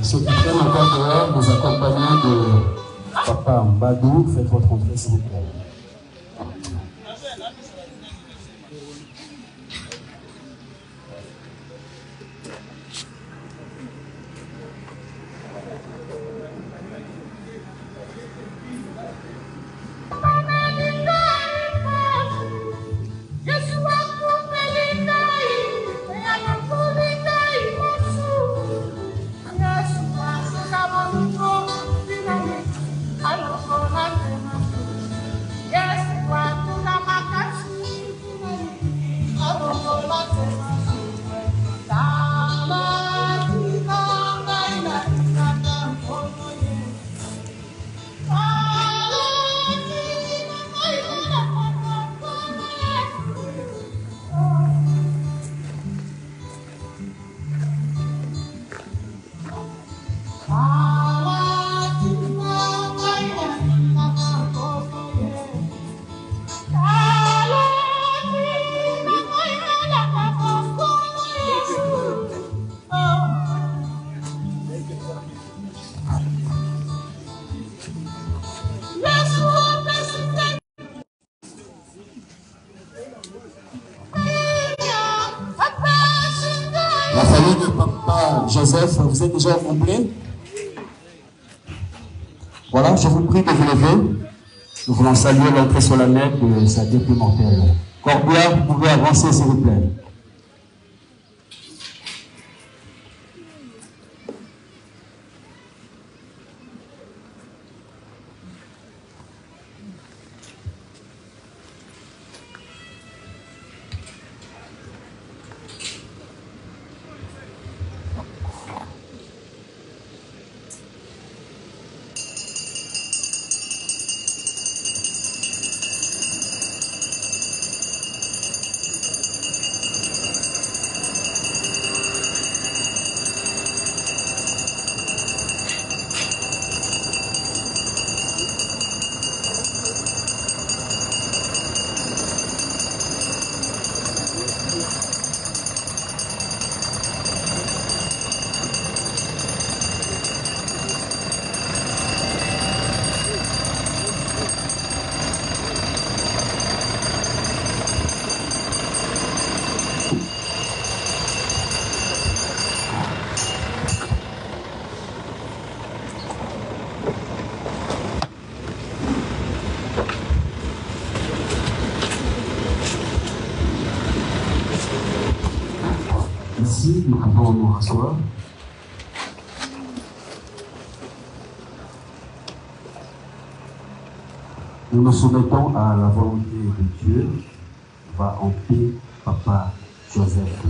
ceux qui prennent encore dehors, nous accompagnons de Papa Mbadou. Faites votre entrée, s'il vous plaît. La famille de Papa Joseph, vous êtes déjà au complet? Voilà, je vous prie de vous lever. Nous voulons saluer l'entrée solennelle de sa déplémentaire. Corbia, vous pouvez avancer s'il vous plaît. Merci, nous pouvons nous rasseoir. Nous nous soumettons à la volonté de Dieu. Va en paix, Papa Joseph.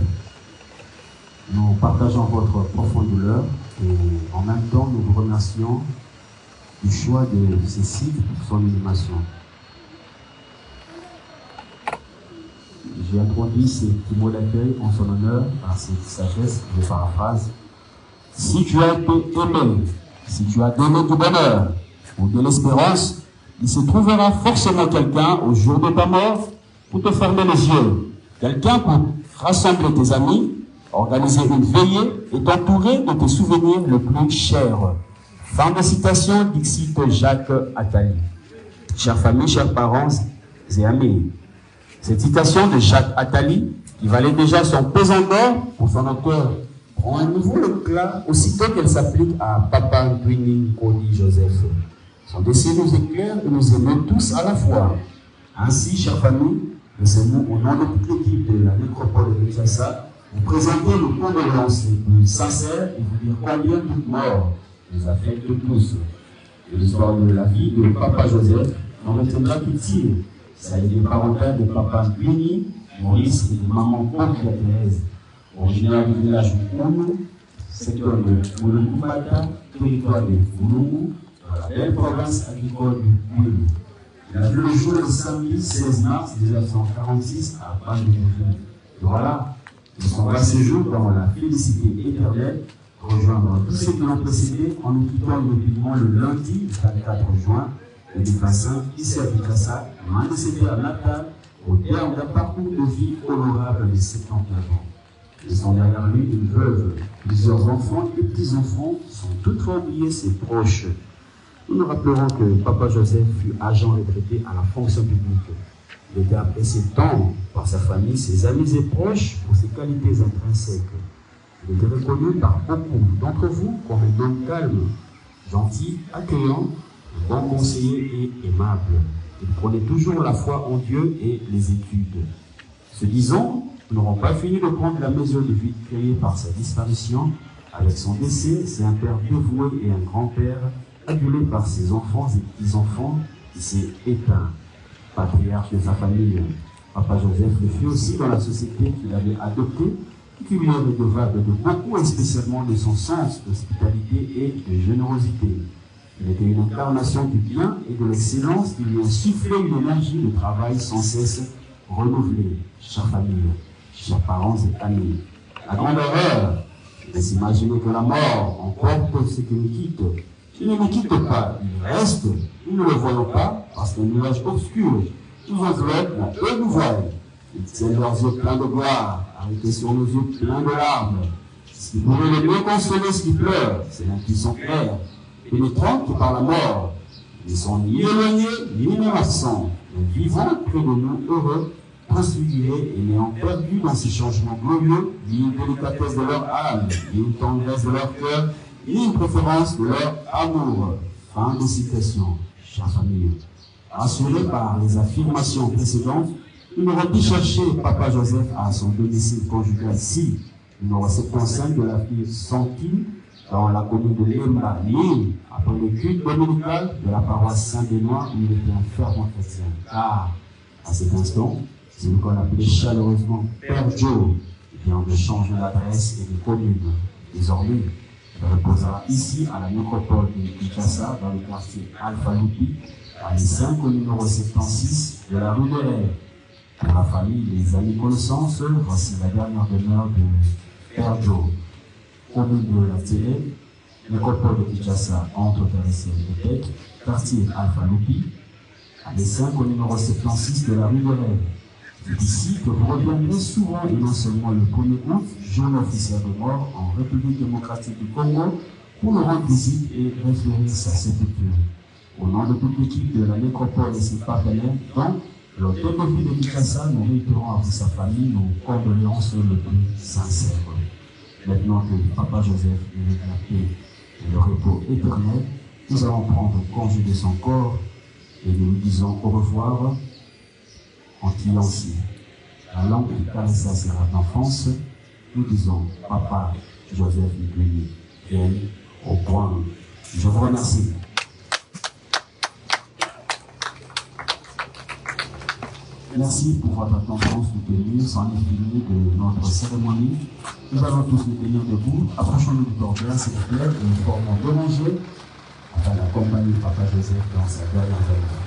Nous partageons votre profonde douleur et en même temps nous vous remercions du choix de Cécile pour son animation. J'ai introduit ces petits mots d'accueil en son honneur par cette sagesse, je paraphrase. Si tu as été aimé, si tu as donné du bonheur ou de l'espérance, il se trouvera forcément quelqu'un au jour de ta mort pour te fermer les yeux. Quelqu'un pour rassembler tes amis, organiser une veillée et t'entourer de tes souvenirs le plus chers. Fin de citation d'Ixit Jacques Attali. Chère famille, chers parents et amis, cette citation de Jacques Attali, qui valait déjà son pesant d'or pour son auteur, prend à nouveau le éclat aussitôt qu'elle s'applique à Papa Ndwini Kodi Joseph. Son décès nous éclaire et nous émeut tous à la fois. Ainsi, chère famille, laissez-nous au nom de toute l'équipe de la nécropole de Kinshasa vous présenter nos condoléances les plus sincères et vous dire combien toute mort nous affecte tous. Et l'histoire de la vie de Papa Joseph n'en retiendra qu'utile. Ça a été parental de Papa Ndwini, Maurice et de Maman Kokia Thérèse, originaire du village Koulou, secteur de Mouloukoumata, territoire de Koulou, dans la belle province agricole du Koulou. Il a vu le jour le samedi 16 mars 1946 à Bandoukoulou. Voilà, de son vrai séjour dans la félicité éternelle, rejoindre tous ceux qui l'ont précédé en nous quittant immédiatement le lundi 24 juin 2025, ici à Kinshasa, loin de ses terres natales, au terme d'un parcours de vie honorable de 79 ans. Laissant derrière lui une veuve, plusieurs enfants et petits-enfants, sans toutefois oublier ses proches. Nous nous rappellerons que Papa Joseph fut agent retraité à la fonction publique. Il était apprécié tant par sa famille, ses amis et proches pour ses qualités intrinsèques. Il était reconnu par beaucoup d'entre vous comme un homme calme, gentil, accueillant, un bon conseiller et aimable. Il prenait toujours la foi en Dieu et les études. Ce disant, nous n'aurons pas fini de prendre la mesure du vide créé par sa disparition. Avec son décès, c'est un père dévoué et un grand-père adulé par ses enfants et petits-enfants qui s'est éteint. Patriarche de sa famille, Papa Joseph le fut aussi dans la société qu'il avait adoptée, qui lui est redevable de beaucoup et spécialement de son sens d'hospitalité et de générosité. Il était une incarnation du bien et de l'excellence qui lui insufflait une énergie de travail sans cesse renouvelée. Chère famille, chers parents et amis, la grande erreur est s'imaginer que la mort emporte ce qui nous quitte. Il ne nous quitte pas, il reste, nous ne le voyons pas, parce qu'un nuage obscur nous enveloppe et nous voit. Ils tiennent leurs yeux pleins de gloire, arrêtés sur nos yeux pleins de larmes. Ce qui pourrait le mieux consoler ce qui pleure, c'est l'intuition claire, pénétrante par la mort. Ils ne sont ni éloignés, ni même absents, mais vivants près de nous, heureux, transfigurés et n'ayant perdu dans ces changements glorieux, ni une délicatesse de leur âme, ni une tendresse de leur cœur, ni une préférence de leur amour. Fin de citation. Chère famille, rassurés par les affirmations précédentes, nous n'aurons pu chercher Papa Joseph à son domicile conjugal si, numéro 75 de la ville Santine, dans la commune de Lemba, Lille, après le culte dominical de la paroisse Saint-Benoît, où il était un fervent chrétien. Car, à cet instant, celui qu'on appelait chaleureusement Père Joe, vient de changer d'adresse et de commune. Désormais, il reposera ici à la nécropole de Kinshasa, dans le quartier Alpha Lupi, à l'I5 au numéro 76 de la rue de l'Air. Pour la famille, les amis connaissances, voici la dernière demeure de Père Joe. Commune de la télé, nécropole de Kinshasa, entre Terresé et Tech, quartier Alpha Lupi, à l'I5 au numéro 76 de la rue de l'Air. C'est ici que vous reviendrez souvent et non seulement le 1er août, jour officiel de mort en République démocratique du Congo, pour nous rendre visite et réfléchir sa sépulture. Au nom de toute l'équipe de la nécropole et ses partenaires, donc, l'hôtel de ville de Kinshasa, nous réitérons avec sa famille nos condoléances le plus sincères. Maintenant que Papa Joseph est la paix et le repos éternel, nous allons prendre congé de son corps et nous lui disons au revoir en criant aussi. La langue qui caressa ses rêves d'enfance, nous disons Papa Joseph Nguyen, vienne au point. Je vous remercie. Merci pour votre attention soutenue, sans l'infini de notre cérémonie. Nous allons tous nous tenir debout, approchons-nous du bordel, s'il vous plaît, et nous formons deux rangées afin d'accompagner Papa Joseph dans sa dernière veille.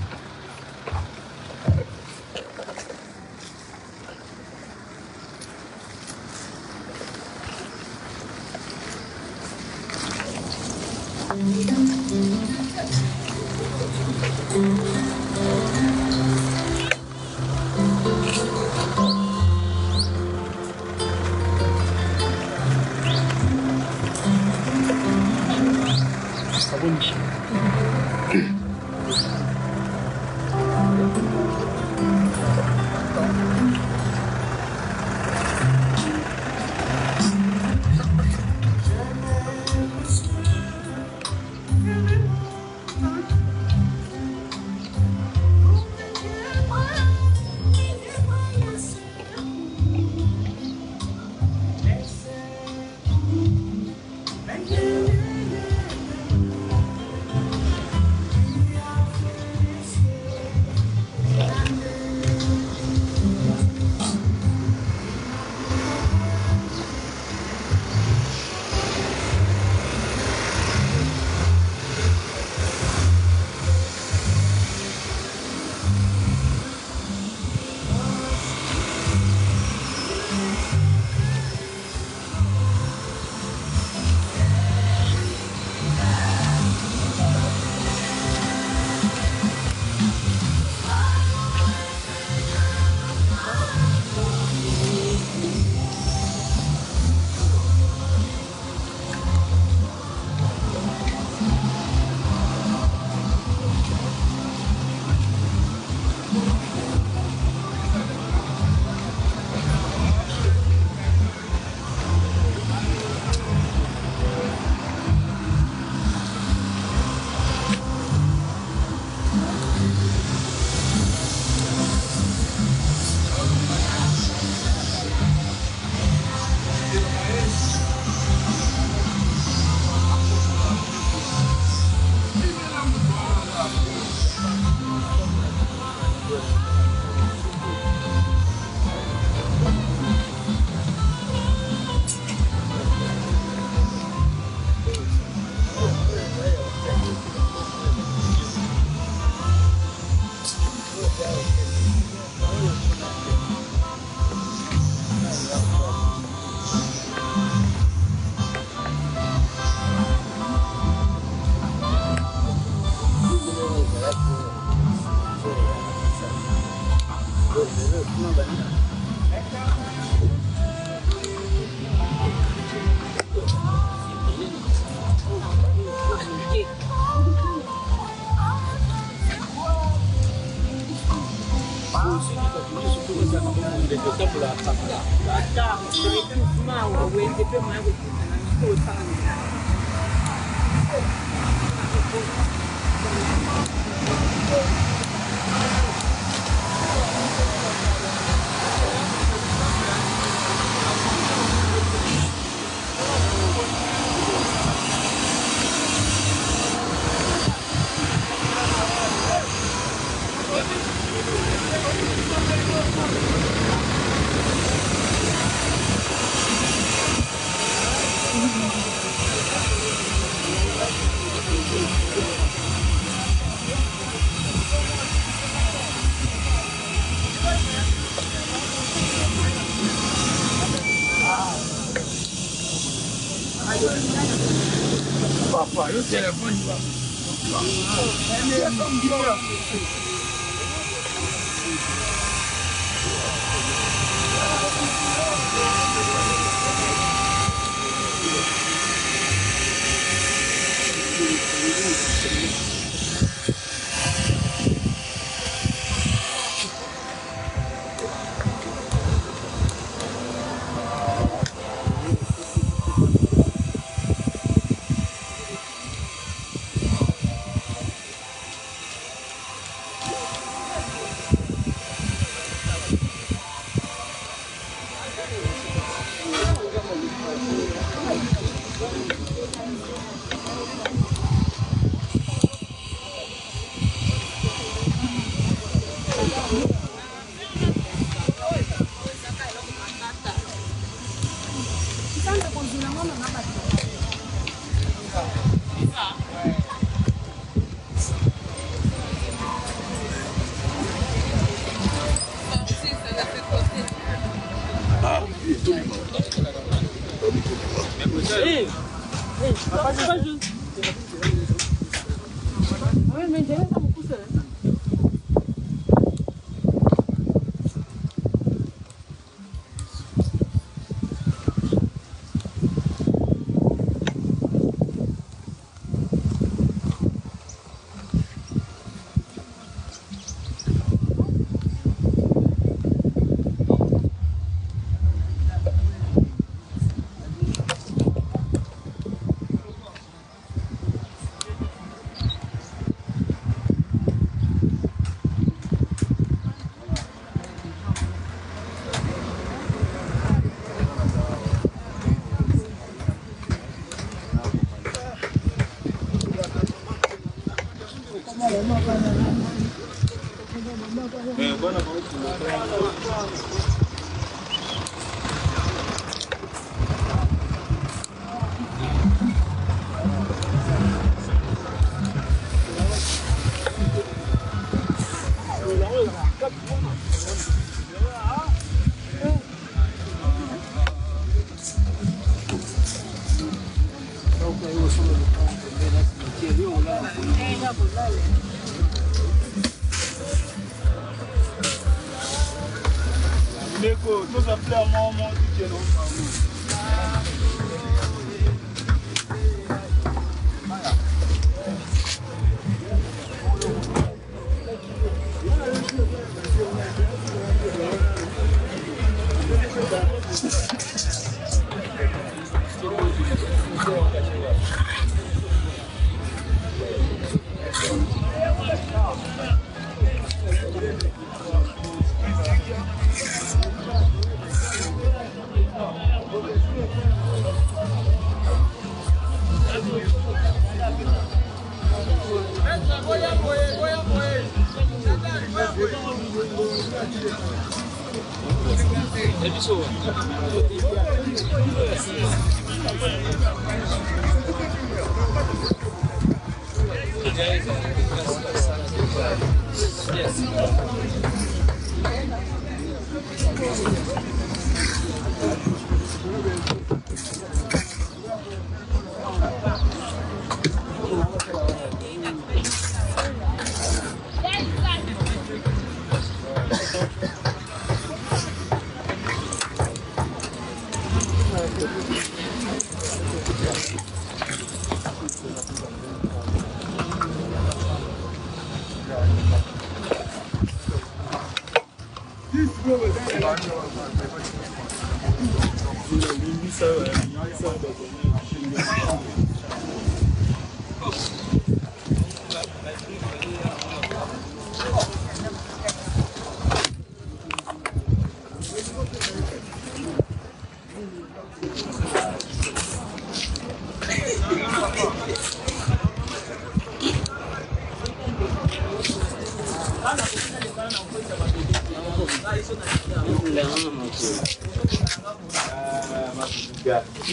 Papa, eu telefone lá.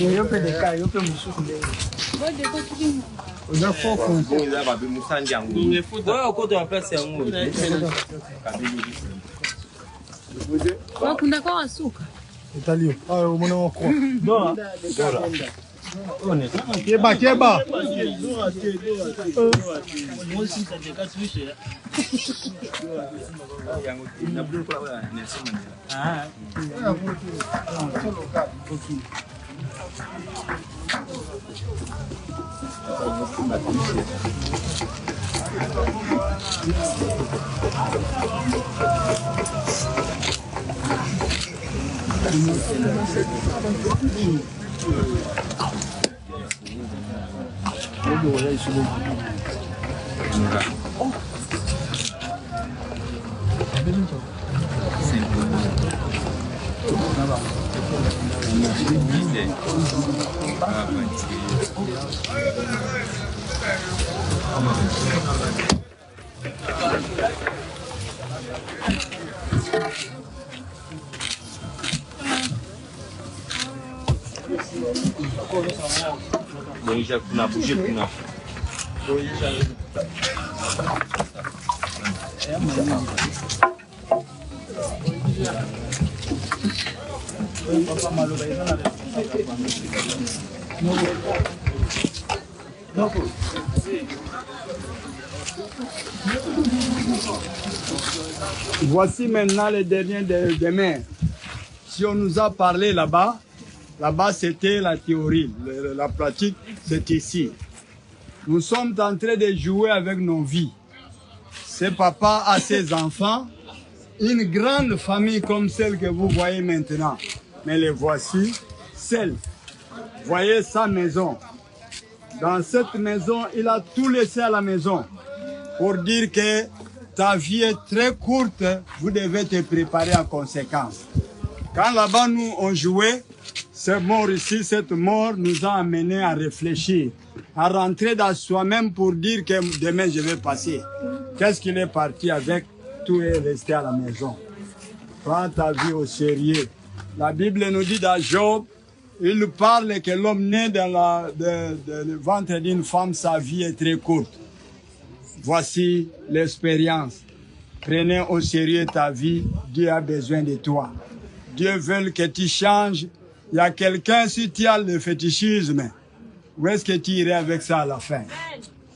Eu pedei, eu pedei muito. Eu foco. Wewe uko tu place ya ng'ombe. Wakunda kwa suka. Italio. Ah, o mwana wako. Dola. Keba. Mosi tateka tuishe. Ah. Voici maintenant les derniers demain. Si on nous a parlé là-bas c'était la théorie, la pratique c'est ici. Nous sommes en train de jouer avec nos vies. Ce papa a ses enfants, une grande famille comme celle que vous voyez maintenant. Mais les voici, celle. Voyez sa maison. Dans cette maison, il a tout laissé à la maison pour dire que ta vie est très courte, vous devez te préparer en conséquence. Quand là-bas nous on jouait, cette mort ici, cette mort nous a amené à réfléchir, à rentrer dans soi-même pour dire que demain je vais passer. Qu'est-ce qu'il est parti avec? Tout est resté à la maison. Prends ta vie au sérieux. La Bible nous dit dans Job, il parle que l'homme né dans le ventre d'une femme, sa vie est très courte. Voici l'expérience. Prenez au sérieux ta vie, Dieu a besoin de toi. Dieu veut que tu changes. Il y a quelqu'un, si tu as le fétichisme, où est-ce que tu irais avec ça à la fin?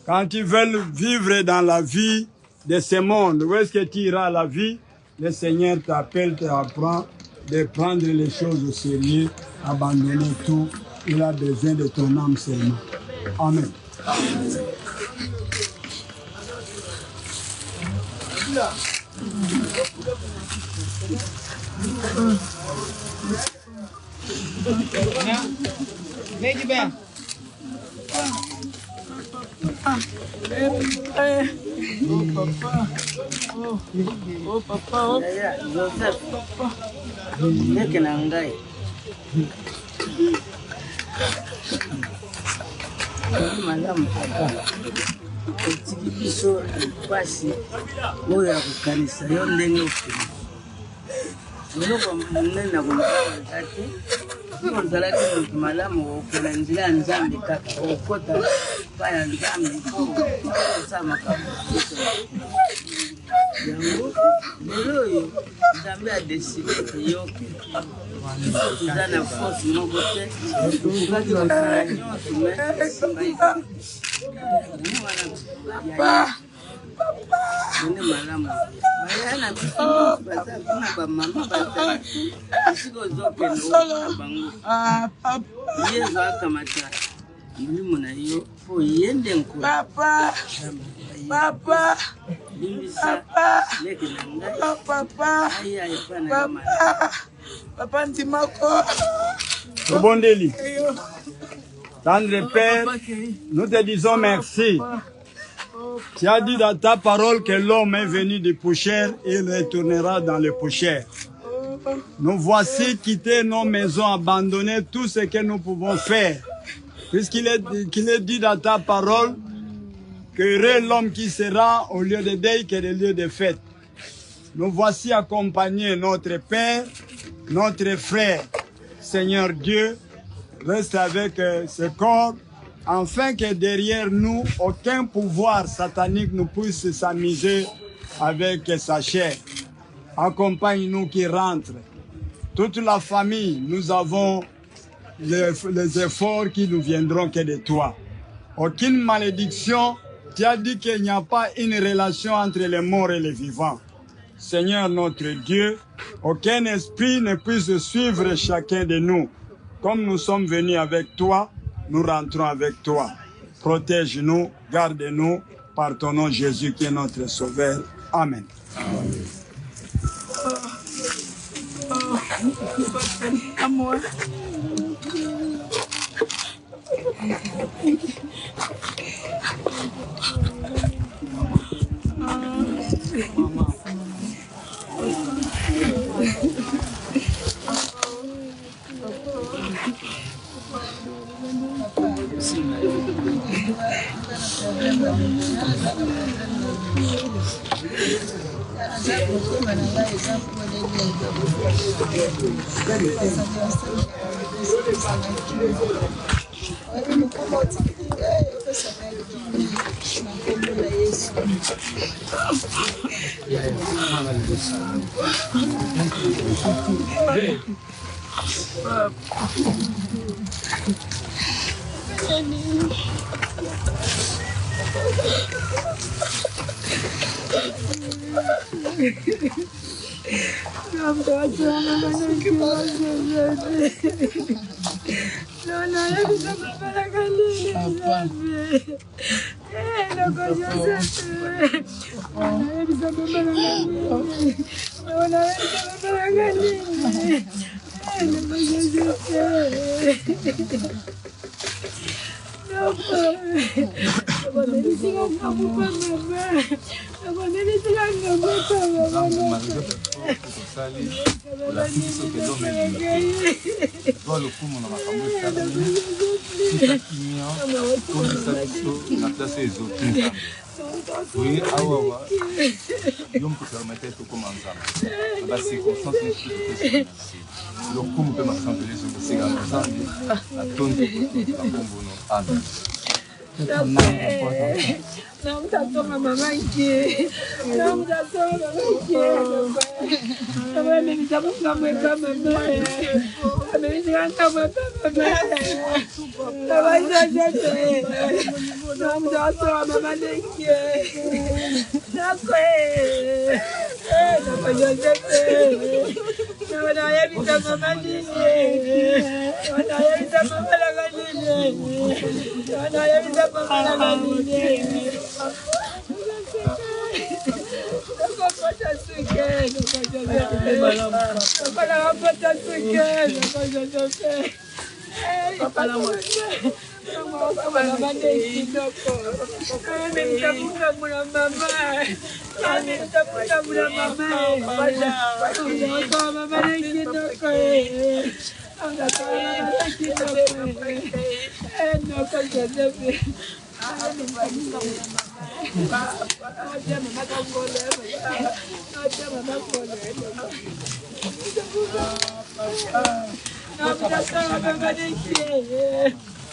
Quand tu veux vivre dans la vie de ce monde, où est-ce que tu iras à la vie? Le Seigneur t'appelle, t'apprend de prendre les choses au sérieux, abandonner tout. Il a besoin de ton âme seulement. Amen. Vedi bene. Oh papa. Oh papa. Joseph. Neke na ngai. Malamu papa. Otiki biso pasi oyo ya kokanisa yo ndenge okende. Eloko monene na kolobaka te. Soki ozalaki moto malamu okende nzela ya Nzambe kaka okota epai ya Nzambe mpo osala makambo. yango lelo oyo Nzambe a décidé que yoke tuza na force moko te okokaki kosala nyonso me ene malamu baya na biso baza kuna bamama baza esika ozokende okona bango ye ezoakamata molimo na yo mpo yende nkolo Papa, limbisa leke na ngai aya epa na yo papa ntimako Tobondeli. Tendre Père, nous te disons merci. Tu as dit dans ta parole que l'homme est venu du poussière et il retournera dans le poussière. Nous voici quitter nos maisons, abandonner tout ce que nous pouvons faire. Puisqu'il est dit dans ta parole que heureux l'homme qui sera au lieu de deuil que le lieu de fête. Nous voici accompagnés, notre Père, notre frère. Seigneur Dieu, reste avec ce corps, afin que derrière nous, aucun pouvoir satanique ne puisse s'amuser avec sa chair. Accompagne-nous qui rentrent. Toute la famille, nous avons les efforts qui nous viendront que de toi. Aucune malédiction. Tu as dit qu'il n'y a pas une relation entre les morts et les vivants. Seigneur notre Dieu, aucun esprit ne puisse suivre chacun de nous. Comme nous sommes venus avec toi, nous rentrons avec toi. Protège-nous, garde-nous par ton nom Jésus qui est notre Sauveur. Amen. Amor. Oui, awa yom ko permettre to commencer ba circonstance qui le coup peut m'assembler sur le cigare ensemble à tonde la bombono amen. Não tá tomando mamãe aqui. Não tá tomando mamãe aqui. Também me dá uma mamãe pra mamãe. Também me dá uma pra mamãe. Também já não dá só mamãe aqui. Não foi. Não foi já não é vida mamãe. Não é vida mamãe. Não é vida mamãe.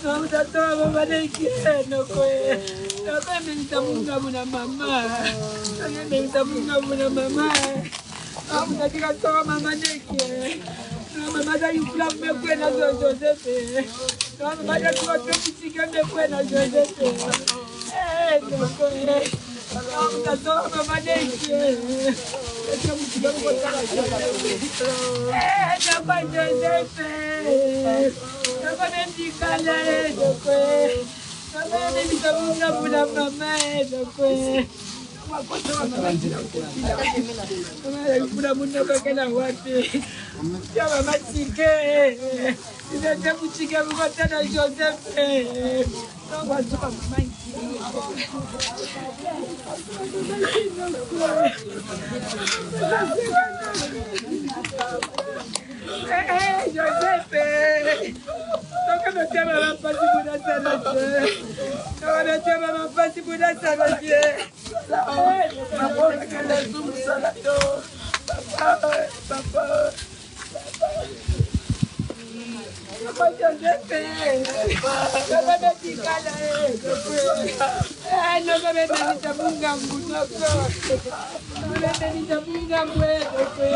No mtatoa mama nekieno kwe. Nakame nitamunga muna mama. Nakame nitamunga muna mama. Mtatika toa mama nekie. Mama da yufla mekwe na Josepe. Mama da tuwa tuwa mekwe na Josepe. Nokwe. Mtatoa mama nekie. Nakwa Josepe. Nakwa nemjikala nokwe. Nakwa nitamunga muna mama nokwe. Kuna mundo kakela wapi? Ya mama chike. Ndio kuchike mkota na Joseph. Ndio watu mama Joseph. Toka no tema la pasi buda sana. Toka no tema la pasi buda sana. Papa, kala zoom sana do. Papa. Papa Josepe. Papa betikala no bebe nitamunga mbunoko. Bebe nitamunga mwedo kwe.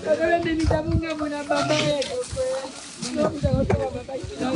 Bebe nitamunga muna baba yedo kwe. No kutoka baba yedo.